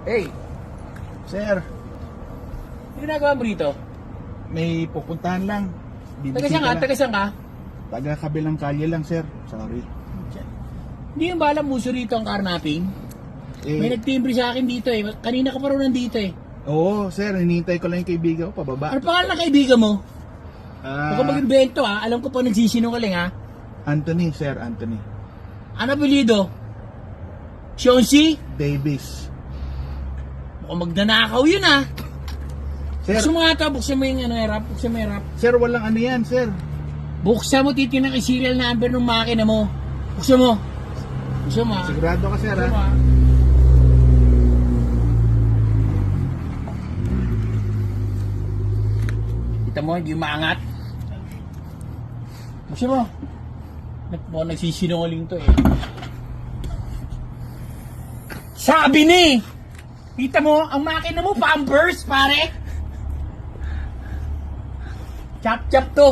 Hey, Sir, ano ginagawa mo rito? may pupuntahan lang. Taga saan ka? Taga saan ka? Taga kabilang kalye lang, sir. Sorry. Hindi yung balang muso rito ang carnapping. May nagtimbre sa akin dito eh. Kanina ka pa rin nandito eh. Oo, sir. Hinihintay ko lang yung kaibigan ko pababa. Ano pangalan ng kaibigan mo? Ah, Huwag ka mag-invento ha. Alam ko pa nagsisinungaling ha. Anthony, sir. Anthony. Ano apelyido? Shonsi? Davis. Mukhang magnanakaw yun ha. Sir, Buksan mo nga ito. Buksan mo yung rap. Buksan mo yung rap. sir, walang ano yan, sir. Buksan mo titignan kay serial number ng makina mo. Buksan mo. Buksan mo ha. Sigurado ka, sir, Buksan mo ha? ha. Kita mo, hindi maangat. Buksan mo. Mukhang nagsisinungaling to eh. Sabi ni! Kita mo, ang makina mo, Pampers, pare! Chop-chop to.